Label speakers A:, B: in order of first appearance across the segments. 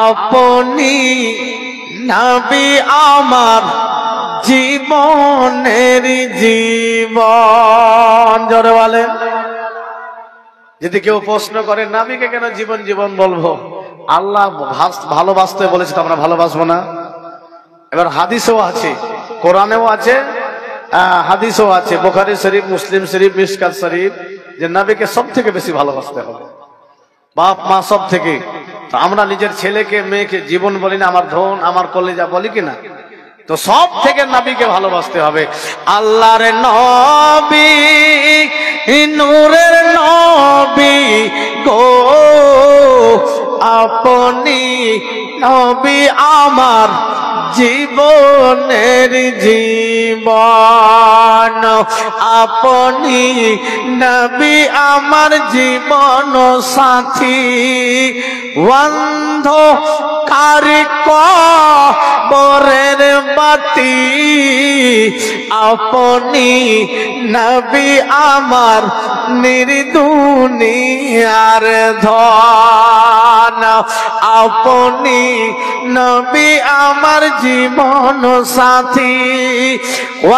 A: আপনি নবী আমার জীবনের জীবন। জোরে বলেন। যদি কেউ প্রশ্ন করে নবীকে কেন জীবন জীবন বলবো, আল্লাহ ভালোবাসতে বলেছে তো আমরা ভালোবাসবো না? এবার হাদিসও আছে, কোরআনেও আছে, হাদিসও আছে, বুখারী শরীফ, মুসলিম শরীফ, মিশকাত শরীফ, যে নবীকে সব থেকে বেশি ভালোবাসতে হবে, বাপ মা সব থেকে। তো আমরা নিজের ছেলেকে মেয়েকে জীবন বলি না, আমার ধন আমার কলেজা বলি কিনা? তো সব থেকে নবীকে ভালোবাসতে হবে। আল্লাহর নবী, নূরের নবী গো, আপনি নবী আমার জীবনের জীবন। আপনি নবী আমার জীবন সাথী, অন্ধকার কবরের বাতি। আপনি নবী আমার নির্দুনিয়ার ধন। আপনি নবী আমার জীবন সাথী,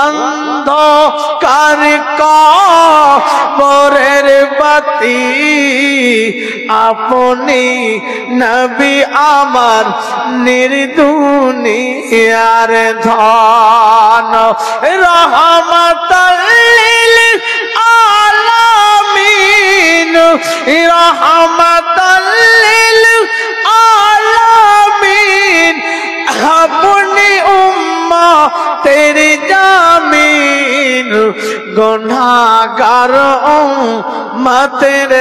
A: অন্ধকার কবরের বাতি। আপনি নবী আমার নির্দুনিয়ার ধন। রহমতুল লিল আলামিন, রহমতুল লিল আলামিন। আপনি উম্মতের জামিন, গুনাহগার উম্মতের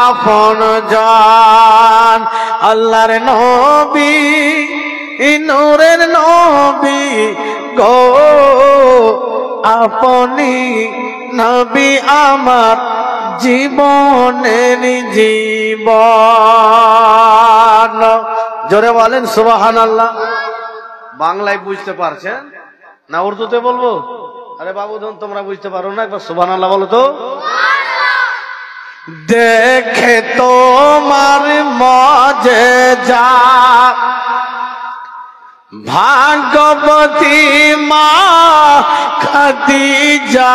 A: আপন জন। আল্লাহর নবী, নূরের নবী গো, আপনি নবী আমার জীবনের জীবন। জোরে বলেন সুবহানাল্লাহ। বাংলায় বুঝতে পারছেন না উর্দুতে বলবো? আরে বাবু ধন তোমরা বুঝতে পারো না, একবার সুবহানাল্লাহ বলো তো। দেখে তোমার মজেজা ভাগবতী মা খাদিজা,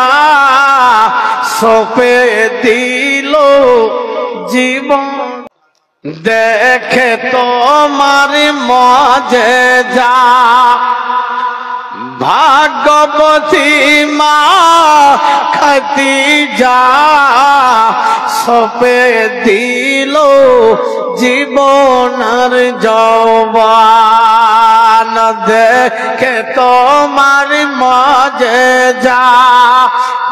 A: সপে দিল জীবন। দেখে তোমার মজেজা ভাগবতী মা খাদিজা, সপে দিল জীবনের যৌবন। দেখে তোমার মজেজা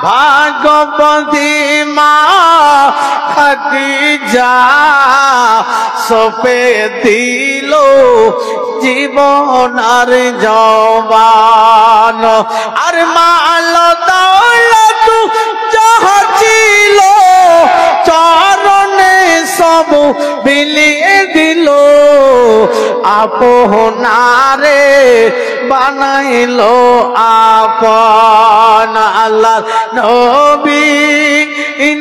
A: ভাগবতী মা খাদিজা, সপে দিল জীবনের যৌবন। আর মাল দৌলত যাহা ছিল চরণে সব বিলিয়ে দিল, আপনারে বানাইল আপন। আল্লাহ নবী,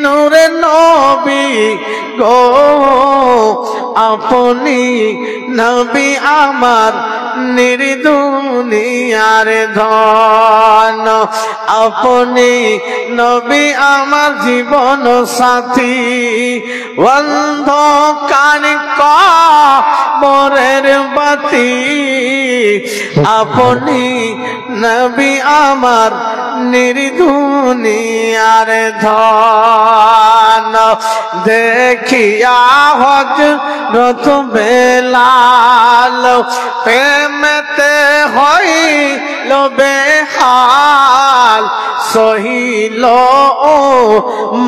A: নূরের নবী গো, আপনি নবী আমার নির্দুনিয়ার ধন। আপনি নবী আমার জীবন সাথী, অন্ধকার কবরের বাতি। আপনি নবী আমার নির্দুনিয়ার ধন। দেখিয়া হযরত বেলাল প্রেমেতে হইল বেহাল, সহিল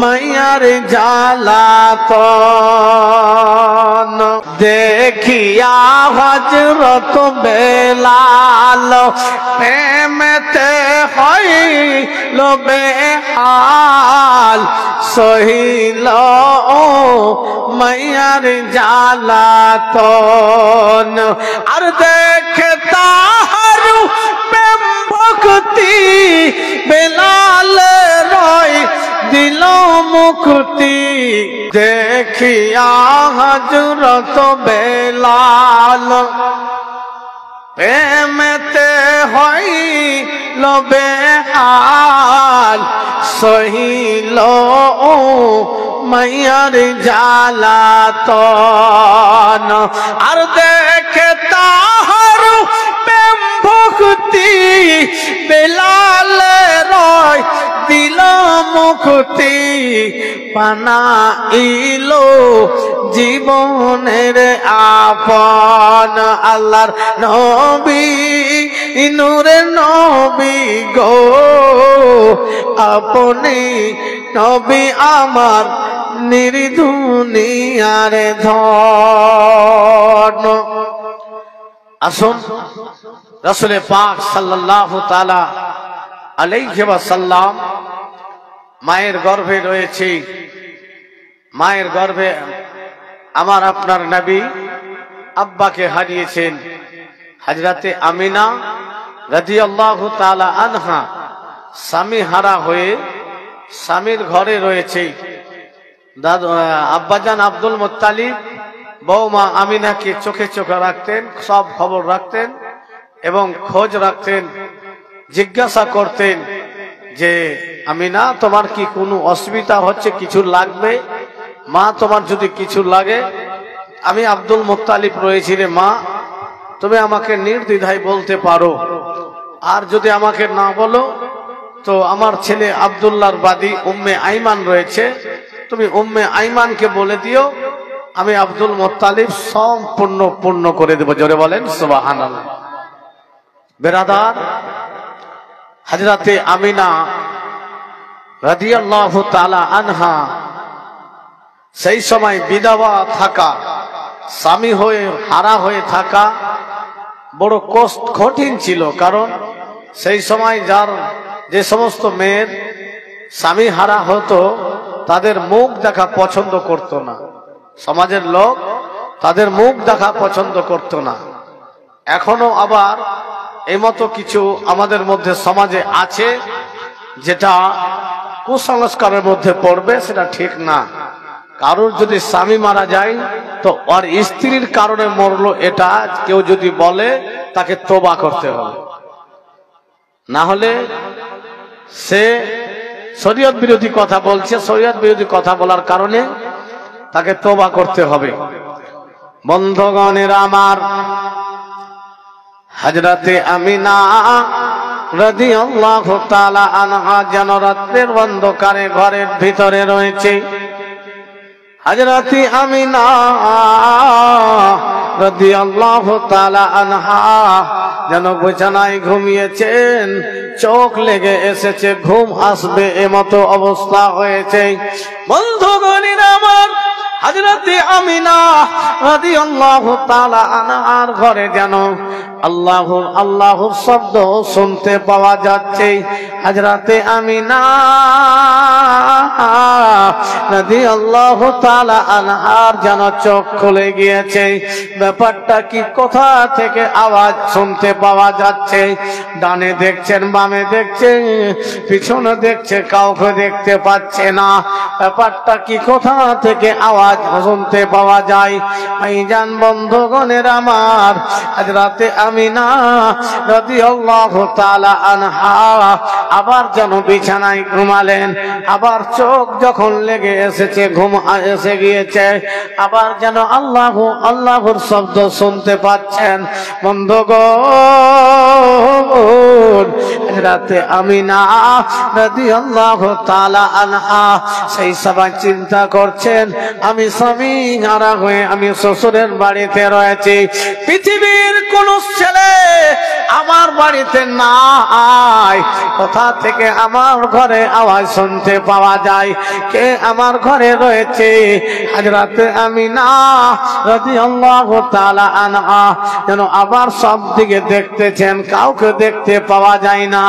A: মায়ার জ্বালাতন। দেখিয়া হযরত বেলাল প্রেমেতে হইল বেহাল, সহিল মায়ার জ্বালাতন। আর দেখে তাহার প্রেম ভক্তি বেলাল রয় দিল মুক্তি দেখিয়া হযরত বেলাল প্রেমেতে হইল বেহাল সহিল মাইয়ার জ্বালাতন আর দেখে তাহার প্রেম ভক্তি বেলালের দিল মুক্তি বানাইলো জীবনের আপন আল্লাহর নবী নূরে নবী গো আপনি নবী আমার নির্দুনিয়ার ধন। আসুন রাসূল পাক সাল্লাল্লাহু তাআলা আলাইহি ওয়াসাল্লাম মায়ের গর্ভে রয়েছে, মায়ের গর্ভে আমার আপনার নবী আব্বাকে হারিয়েছেন। হযরতে আমিনা রাদিয়াল্লাহু তাআলা আনহা স্বামী হারা হয়ে স্বামীর ঘরে রয়েছে। আব্বাজান আব্দুল মুত্তালিব বৌমা আমিনাকে চোখে চোখে রাখতেন, সব খবর রাখতেন এবং খোঁজ রাখতেন, জিজ্ঞাসা করতেন যে আমিনা তোমার কি কোনো অসুবিধা হচ্ছে, কিছু লাগবে? মা তোমার যদি কিছু লাগে আমি আব্দুল মুত্তালিব রয়েছি রে মা, তুমি আমাকে নির্দ্বিধায় বলতে পারো, আর যদি আমাকে না বলো তো আমার ছেলে আব্দুল্লাহর বাদী উম্মে আইমান রয়েছে, তুমি উম্মে আইমানকে বলে দিও আমি আব্দুল মুত্তালিব সম্পূর্ণ পূর্ণ করে দেব। জোরে বলেন সুবহানাল্লাহ। বেরাদার, হযরতে আমিনা রাদিয়াল্লাহু তাআলা আনহা সেই সময় বিধবা থাকা, স্বামী হয়ে হারা হয়ে থাকা বড় কঠিন ছিল। কারণ সেই সময় যে সমস্ত মেয়ের স্বামী হারা হতো তাদের মুখ দেখা পছন্দ করত না, সমাজের লোক তাদের মুখ দেখা পছন্দ করত না। এখনো আবার এই মতো কিছু আমাদের মধ্যে সমাজে আছে যেটা কুসংস্কারের মধ্যে পড়বে, সেটা ঠিক না। কারোর যদি স্বামী মারা যায় তো ওর স্ত্রীর কারণে মরলো এটা কেউ যদি বলে তাকে তওবা করতে হবে, না হলে সে শরীয়ত বিরোধী কথা বলছে, শরীয়ত বিরোধী কথা বলার কারণে তাকে তওবা করতে হবে। বন্ধুগণের আমার, হযরতে আমিনা রাদিয়াল্লাহু তাআলা আনহা যেন রাতের অন্ধকারে ঘরের ভিতরে রয়েছে। হযরতে আমিনা রাদিয়াল্লাহু তাআলা আনহা যেন বিছানায় ঘুমিয়েছেন, চোখ লেগে এসেছে, ঘুম আসবে এমতো অবস্থা হয়েছে। বন্ধুগণের আমার, হযরতে আমিনা রাদিয়াল্লাহু তাআলা আনহার ঘরে যেন আল্লাহর শব্দ শুনতে পাওয়া যাচ্ছে। হযরতে আমিনা রাদিয়াল্লাহু তাআলা আনহার যেন চোখ খুলে গিয়েছে। ব্যাপারটা কি, কোথা থেকে আওয়াজ শুনতে পাওয়া যাচ্ছে? ডানে দেখছেন, বামে দেখছেন, পিছনে দেখছে, কাউকে দেখতে পাচ্ছে না। ব্যাপারটা কি, কোথা থেকে আওয়াজ শুনতে পাওয়া যায়? ভাইজান বন্ধুগণের আমার, হযরতে আমিনা রাদিয়াল্লাহু তাআলা আনহা আবার যেন বিছানায় ঘুমালেন। আবার চোখ যখন লেগে এসেছে, ঘুম এসে গিয়েছে, আবার যেন আল্লাহর শব্দ শুনতে পাচ্ছেন। বন্ধুগণ, হযরতে আমিনা রাদিয়াল্লাহু তাআলা আনহা সেই সময় চিন্তা করছেন, আমি স্বামী হারা হয়ে আমি শ্বশুরের বাড়িতে রয়েছি, পৃথিবীর কোন ছেলে আমার বাড়িতে নাই, কোথা থেকে আমার ঘরে আওয়াজ শুনতে পাওয়া যায়? কে আমার ঘরে রয়েছে? হযরতে আমিনা রাদিয়াল্লাহু তাআলা আনহা যেন আবার সব দিকে দেখতেছেন, কাউকে দেখতে পাওয়া যায় না।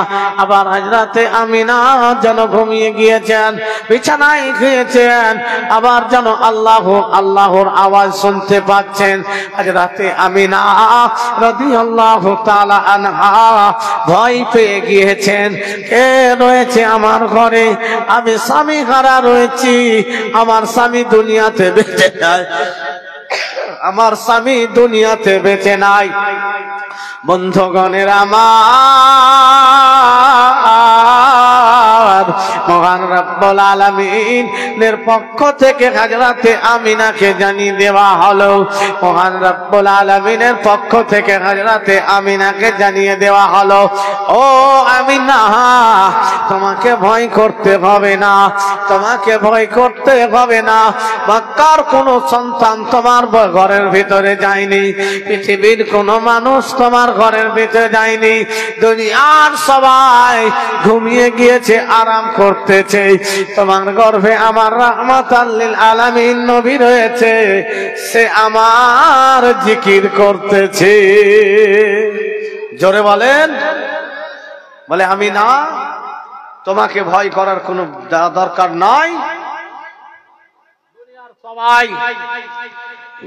A: আবার হযরতে আমিনা যেন ঘুমিয়ে গিয়েছেন, বিছানায় গিয়েছেন, আবার যেন আল্লাহর আওয়াজ শুনতে পাচ্ছেন। হযরতে আমিনা রাদিয়াল্লাহু তাআলা আনহা ভয় পেয়ে গিয়েছেন, কে রয়েছে আমার ঘরে? আমি স্বামী হারা রয়েছি, আমার স্বামী দুনিয়াতে বেঁচে নাই, আমার স্বামী দুনিয়াতে বেঁচে নাই। বন্ধুগণের আমার, মহান রব্বুল আলামিনের পক্ষ থেকে হযরতে আমিনাকে জানিয়ে দেওয়া হলো, মহান রব্বুল আলামিনের পক্ষ থেকে হযরতে আমিনাকে জানিয়ে দেওয়া হলো, ও আমিনা, তোমাকে ভয় করতে হবে না, তোমাকে ভয় করতে হবে না। মক্কার কোন সন্তান তোমার ঘরের ভিতরে যায়নি, পৃথিবীর কোন মানুষ তোমার ঘরের ভিতরে যায়নি, দুনিয়ার সবাই ঘুমিয়ে গিয়েছে, আরাম করতেছে। তোমার গর্ভে আমার রাহমাতাল লিল আলামিন নবী রয়েছে, সে আমার জিকির করতেছে। জোরে বলেন। বলে আমি না, তোমাকে ভয় করার কোনো দরকার নাই, সবাই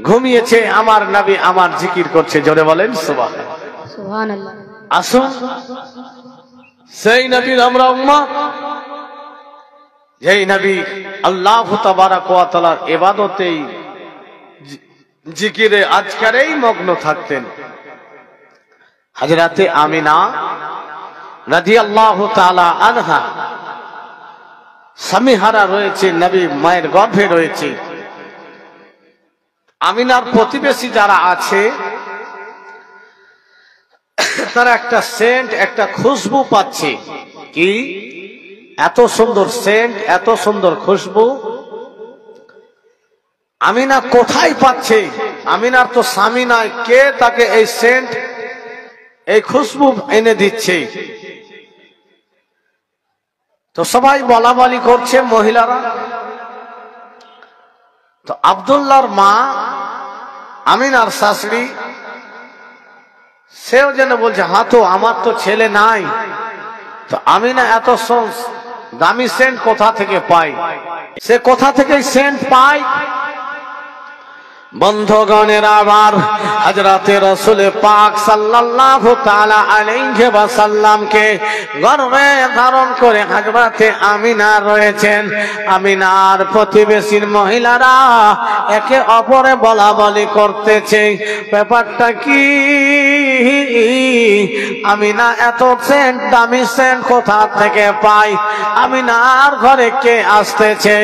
A: ঘুমিয়েছে, আমার নবী আমার জিকির করছে। জোরে বলেন সুবহানাল্লাহ। আসুন সেই নবীর আমরা উম্মত, যেই নবী আল্লাহ তাবারক ওয়া তাআলার ইবাদতেই জিকিরে আজকারেই মগ্ন থাকতেন। হযরতে আমিনা রাদিয়াল্লাহু তাআলা আনহা স্বামীহারা রয়েছে, নবী মায়ের গর্ভে রয়েছে। আমিনার প্রতিবেশী যারা আছে তারা একটা সেন্ট, একটা খুশবু পাচ্ছে। কি এত সুন্দর সেন্ট, এত সুন্দর খুশবু আমিনা কোথায় পাচ্ছে? আমিনার তো স্বামী নাই, কে তাকে এই সেন্ট, এই খুশবু এনে দিচ্ছে? তো সবাই বলা বলি করছে মহিলারা। তো আব্দুল্লাহর মা আমিনার শাশুড়ি, সেও যেন বলছে, হ্যাঁ তো আমার তো ছেলে নাই, তো আমিনা এত দামি সেন্ট কোথা থেকে পায়? সে কোথা থেকে সেন্ট পায়? বন্ধুগণের আবার হযরতে রাসূল পাক সাল্লাল্লাহু তাআলা আলাইহি ওয়াসাল্লামকে গর্ভে ধারণ করে হযরতে আমিনা রয়েছেন। আমিনার প্রতিবেশীর মহিলারা একে অপরে বলা বলি করতেছে, ব্যাপারটা কি? আমিনা এত সেন্ট, দামি সেন্ট কোথা থেকে পায়? আমিনার ঘরে কে আসতেছে?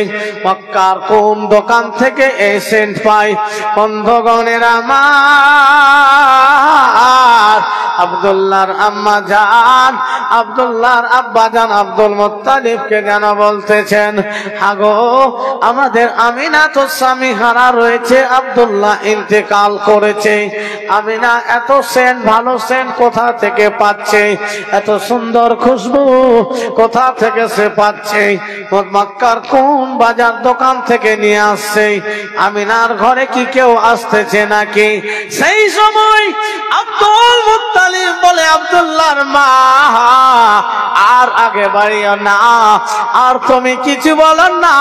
A: মক্কার কোন দোকান থেকে এই সেন্ট পায়? বন্ধুগণের আমার, আব্দুল্লাহর আম্মা জান, আব্দুল্লাহর আব্বা জান আব্দুল মুত্তালিবকে যেন বলতেছেন, হাগো আমাদের আমিনা তো স্বামী হারা রয়েছে, আব্দুল্লাহ ইন্তেকাল করেছে, আমিনা এত সেন্ট, ভালো সেন্ট কোথা থেকে পাচ্ছে? এত সুন্দর খুশবু কোথা থেকে সে পাচ্ছে? মক্কার কোন বাজার দোকান থেকে নিয়ে আসছে? আমিনার ঘরে কি কেউ আসতেছে নাকি? সেই সময় আব্দুল মুত্তালিব বলে, আব্দুল্লাহর মা, আর আগে বাড়িও না, আর তুমি কিছু বলো না,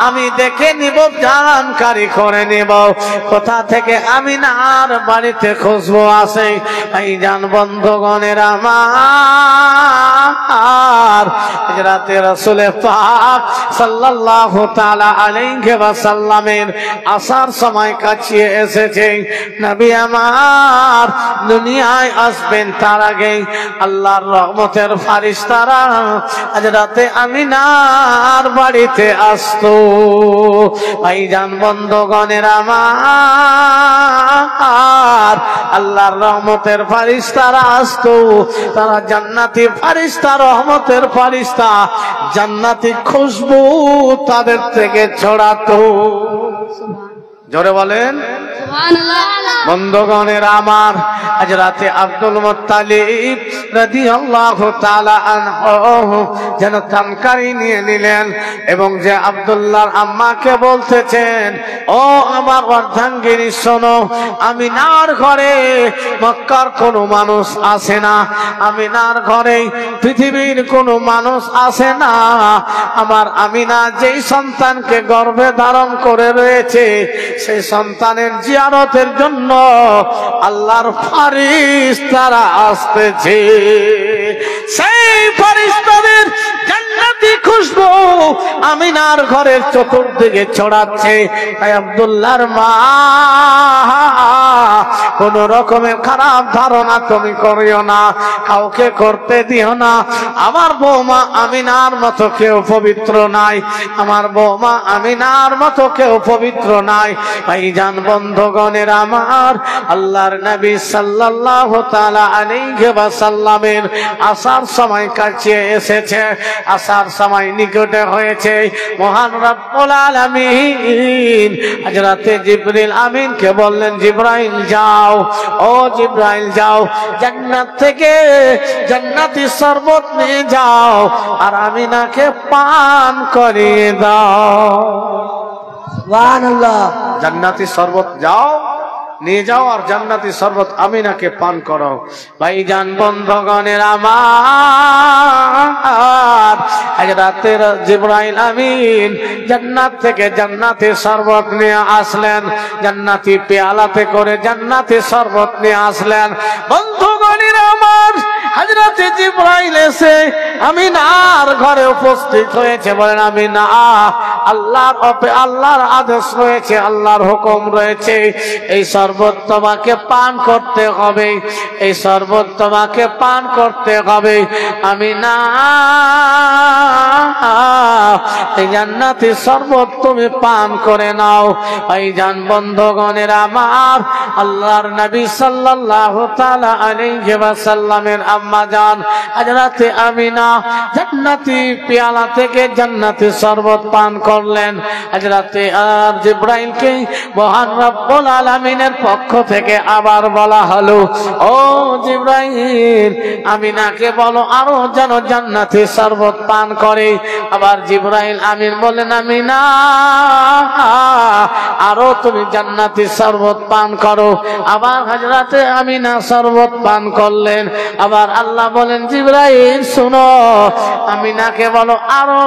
A: আমি দেখে নিব, জানকারি করে নিব কোথা থেকে আমিনার বাড়িতে খুশবু আসে। এই জান বন্ধুগণের আমার, হযরতে রাসূল পাক সাল্লাল্লাহু তাআলা আলাইহি ওয়াসাল্লামের আসার সময় কাছে এসেছে। নবী আমার দুনিয়ায় আসবেন তার আগে আল্লাহর রহমতের ফারিস্তারা হযরতে আমিনার বাড়িতে আসতো। ভাইজান বন্ধুগণের আমার, আল্লাহর রহমতের ফারিস্তারা আসতো, তারা জান্নাতি ফারিস্তা, রহমতের ফারিস্তা, জান্নাতি খুশবু তাদের থেকে ছড়াতো। জোরে বলেন বন্ধুগণের আমার, হযরতে আব্দুল মুত্তালিব রাদিয়াল্লাহু তাআলা আনহু যেন জানকারি নিয়ে নিলেন এবং যে আব্দুল্লাহর আম্মাকে বলতেছেন, ও আমার অর্ধাঙ্গিনী শোনো, আমিনার ঘরে মক্কার কোনো মানুষ আসে না, আমিনার ঘরে পৃথিবীর কোনো মানুষ আসে না। আমার আমিনা যেই সন্তানকে গর্ভে ধারণ করে রয়েছে, সেই সন্তানের জিয়ারতের জন্য আল্লাহর ফারিস্তারা আসতেছে। সেই ফারিস্তাদের জান্নাতি খুশবু আমিনার ঘরের চতুর্দিকে ছড়াচ্ছে। তাই আব্দুল্লাহর মা, কোন রকমের খারাপ ধারণা তুমি করিও না, কাউকে করতে দিও না। আমার বৌমা আমিনার মতো কেউ পবিত্র নাই, আমার বৌমা আমিনার মতো কেউ পবিত্র নাই। ভাইজান বন্ধুগণের আমার, আল্লাহর নবী সাল্লাল্লাহু তাআলা আলাইহি ওয়াসাল্লামের আসার সময় কাছে এসেছে, আসার সময় নিকটে হয়েছে। মহান রব্বুল আলামিন হযরতে জিবরিল আমিনকে বললেন, জিবরাইল যাও, ও জিবরাইল যাও, জান্নাত থেকে জান্নাতি শরবত নিয়ে যাও আর আমিনাকে পান করিয়ে দাও। সুবহানাল্লাহ। জান্নাতি শরবত যাও, নিয়ে যাও আর জান্নাতি শরবত আমিনাকে পান করো। ভাইজান বন্ধুগণের আমার, হযরতে জিবরাইল আমিন জান্নাত থেকে জান্নাতি শরবত নিয়ে আসলেন, জান্নাতি পেয়ালাতে করে জান্নাতি শরবত নিয়ে আসলেন। বন্ধুগণের আমার, হযরতে জিবরাইল এসে আমিনার ঘরে উপস্থিত হয়েছে। বলেন আমিনা, আল্লাহর আদেশ রয়েছে, আল্লাহর হুকুম রয়েছে, এই শরবত তোমাকে পান করতে হবে, এই শরবত তোমাকে পান করতে হবে। আমিনা, এই জান্নাতি শরবত তুমি পান করে নাও। ভাইজান বন্ধুগণের আমার, আল্লাহর নবী সাল্লাল্লাহু তাআলা আলাইহি ওয়াসাল্লামের আম্মা জান হযরতে আমিনা জান্নাতি পেয়ালা থেকে জান্নাতি শরবত পান করলেন। হযরতে জিবরাইলকে মহান রব্বুল আলামিনের পক্ষ থেকে আবার বলা হলো, ও জিবরাইল, আমিনাকে বলো আরো যেন জান্নাতি শরবত পান করে। আবার জিবরাইল আমিন বলেন, আমিনা, আরো তুমি জান্নাতি শরবত পান করো। আবার হযরতে আমিনা শরবত পান করলেন। আবার আল্লাহ বলেন, জিবরাইল শুনো, আমিনাকে বলো আরো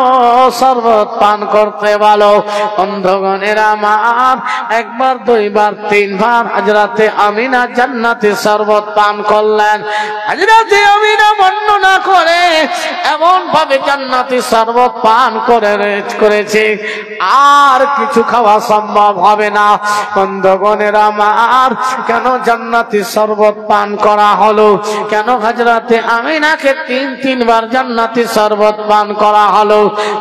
A: শরবত পান করতে বলো। বন্ধুগণের আমার, একবার, দুইবার, তিনবার হযরতে আমিনা জান্নাতি শরবত পান করলেন। হযরতে আমিনা বর্ণনা করে এমন ভাবে জান্নাতি শরবত পান করেছে আর কিছু খাওয়া সম্ভব হবে না। বন্ধুগণের আমার, কেন জান্নাতি শরবত পান করা হলো? কেন হযরতে আমিনাকে তিনবার জান্নাতি শরবত পান করা হলো?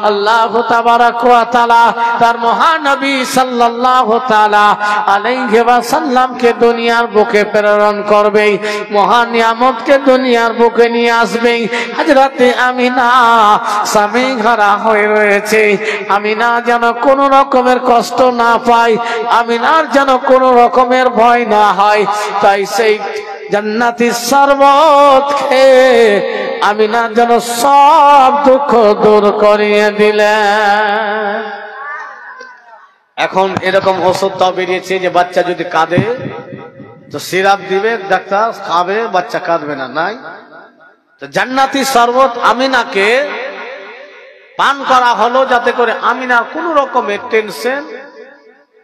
A: আল্লাহ তাবারাক ওয়া তাআলা তার মহানবী সাল্লাল্লাহু তাআলা আলাইহি ওয়াসাল্লামকে দুনিয়ার বুকে প্রেরণ করবে, মহান নিয়ামতকে দুনিয়ার বুকে নিয়ে আসবে। হযরতে আমিনা স্বামী হারা হয়ে রয়েছে, আমিনা যেন কোন রকমের কষ্ট না পায়, আমিনার যেন কোন রকমের ভয় না হয়। তাই সেই জান্নাতি শরবত খেয়ে আমিনা যেন সব দুঃখ দূর করিয়ে দিলেন। এখন এরকম ওষুধটাও বেরিয়েছে যে বাচ্চা যদি কাঁদে তো সিরাপ দিবে, ডাক্তার খাবে, বাচ্চা কাঁদবে না। নাই, তো জান্নাতি শরবত আমিনাকে পান করা হলো যাতে করে আমিনার কোন রকমের টেনশন,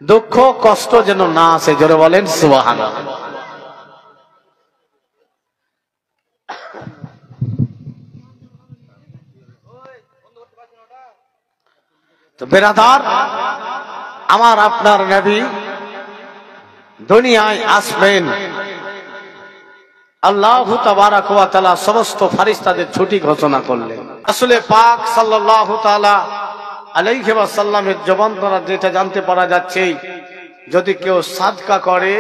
A: দুঃখ, কষ্ট যেন না আসে। জোরে বলেন সুবহানাল্লাহ। তো বেরাদার আমার, আপনার নবী দুনিয়ায় আসবেন, আল্লাহ তাবারাক ওয়া তাআলা সমস্ত ফেরেশতাদের ছুটি ঘোষণা করলেন। রাসূল পাক সাল্লাল্লাহু তাআলা আলাইহি ওয়াসাল্লামের জবান দ্বারা যেটা জানতে পারা যাচ্ছে, যদি কেউ সাদকা করে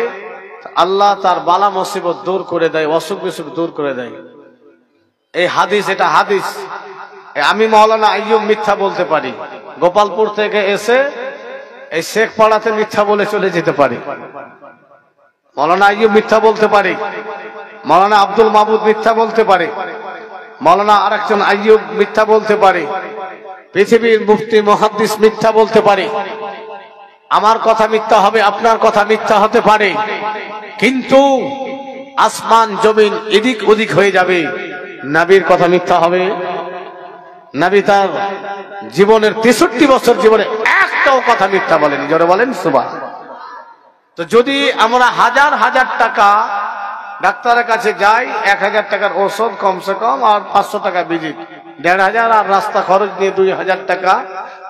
A: আল্লাহ তার বালা মুসিবত দূর করে দেয়, অসুখ বিসুখ দূর করে দেয়। এই হাদিস, এটা হাদিস। আমি মাওলানা আইয়ুব মিথ্যা বলতে পারি, গোপালপুর থেকে এসে এই শেখ পাড়াতে মিথ্যা বলে চলে যেতে পারি, মাওলানা আইয়ুব মিথ্যা বলতে পারে, মাওলানা আব্দুল মাহমুদ মিথ্যা বলতে পারে, মাওলানা আরেকজন আইয়ুব মিথ্যা বলতে পারে, পৃথিবীর মুফতি মুহাদ্দিস মিথ্যা বলতে পারে। আমার কথা মিথ্যা হবে, আপনার কথা মিথ্যা হতে পারে, কিন্তু আসমান জমিন এদিক ওদিক হয়ে যাবে, নবীর কথা মিথ্যা হবে? নবী তার জীবনের 63 বছর জীবনে একটাও কথা মিথ্যা বলেনি। জোরে বলেন সুবহানাল্লাহ। তো যদি আমরা হাজার হাজার টাকা ডাক্তারের কাছে যাই, 1000 টাকার ওষুধ কমসে কম, আর 500 টাকা ভিজিট, 1500, আর রাস্তা খরচ নিয়ে 2000 টাকা।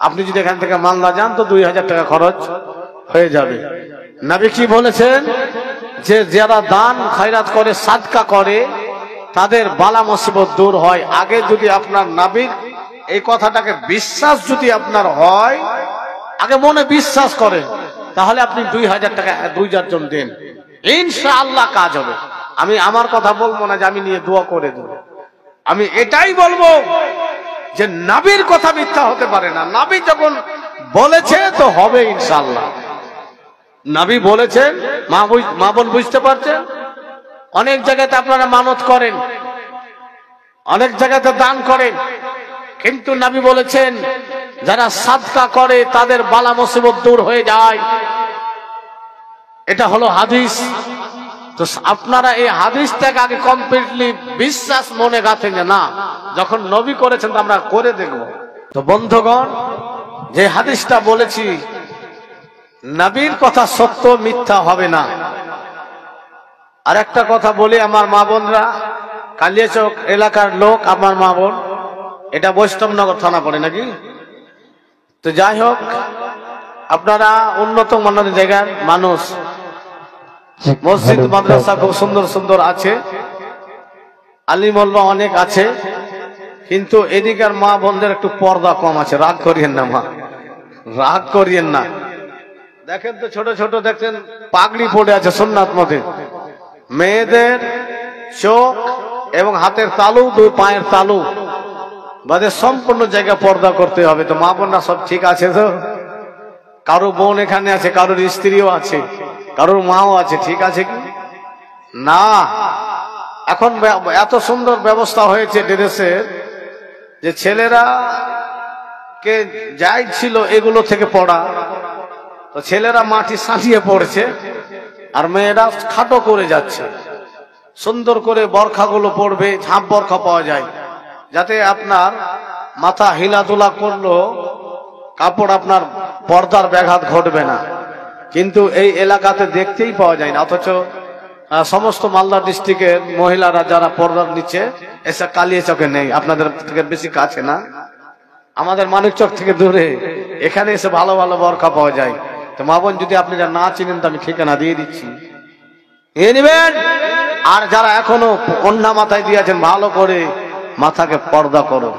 A: আপনি যদি এখান থেকে মালদা যান তো 2000 টাকা খরচ হয়ে যাবে। নবী কি বলেছেন যে যারা দান খয়রাত করে, সাদকা করে, তাদের বালা মুসিবত দূর হয়। আগে যদি আপনার নবীর এই কথাটাকে বিশ্বাস যদি আপনার হয়, আগে মনে বিশ্বাস করে, তাহলে আপনি 2000 টাকা 2000 জন দেন, ইনশাআল্লাহ কাজ হবে। আমি আমার কথা বলবো না যে আমি নিয়ে দোয়া করে দেব, আমি এটাই বলবো যে নবীর কথা মিথ্যা হতে পারে না। নবী যখন বলেছে তো হবে ইনশাআল্লাহ। নবী বলেছেন, মা বোন বুঝতে পারছেন? অনেক জায়গাতে আপনারা মানত করেন, অনেক জায়গাতে দান করেন, কিন্তু নবী বলেছেন যারা সাদকা করে তাদের বালা মুসিবত দূর হয়ে যায়। এটা হলো হাদিস। তো আপনারা এই হাদিসটাকে আগে কমপ্লিটলি বিশ্বাস মনে গাঁথেন যে না, যখন নবী করেছেন তো আমরা করে দেখব। তো বন্ধুগণ, যে হাদিসটা বলেছি, নবীর কথা সত্য, মিথ্যা হবে না। আর একটা কথা বলি, আমার মা বোনরা, কালিয়াচক এলাকার লোক আমার মা বোন, এটা বৈষ্ণবনগর থানা পড়ে নাকি? তো যাই হোক, আপনারা উন্নত মানের জায়গার মানুষ, মসজিদ মাদ্রাসা খুব সুন্দর সুন্দর আছে, আলিম ওলামা অনেক আছে, কিন্তু এদিকের মা বোনদের একটু পর্দা কম আছে। রাগ করিয়েন না মা, রাগ করিয়েন না। দেখেন তো ছোট ছোট দেখছেন পাগড়ি পড়ে আছে সুন্নাত মতে। মেয়েদের চোখ এবং হাতের তালু, 2 পায়ের তালু বাদে সম্পূর্ণ জায়গা পর্দা করতে হবে। তো মা বোনরা সব ঠিক আছে তো? কারো বোন এখানে আছে, কারোর স্ত্রীও আছে, কারোর মাও আছে, ঠিক আছে কি না? এখন এত সুন্দর ব্যবস্থা হয়েছে ড্রেসের যে ছেলেরা কে যাই ছিল এগুলো থেকে পড়া, তো ছেলেরা মাটি সাঁটিয়ে পড়ছে আর মেয়েরা খাটো করে যাচ্ছে। সুন্দর করে বরখাগুলো পড়বে, ঝাঁপ বরখা পাওয়া যায়, যাতে আপনার মাথা হিলাদুলা করলো কাপড় আপনার পর্দার ব্যাঘাত ঘটবে না। কিন্তু এই এলাকাতে দেখতেই পাওয়া যায় না, অথচ সমস্ত মালদা ডিস্ট্রিক্টের মহিলারা যারা পর্দার নিচে এসে কালিয়াচকে নেই, আপনাদের থেকে বেশি কাছে না, আমাদের মানিকচক থেকে দূরে, এখানে এসে ভালো ভালো বরখা পাওয়া যায়। তো মা বোন যদি আপনি না চিনেন তো আমি ঠিকানা দিয়ে দিচ্ছি, নিয়ে নেবেন। আর যারা এখনো কন্যা মাথায় দিয়েছেন, ভালো করে মাথাকে পর্দা করো।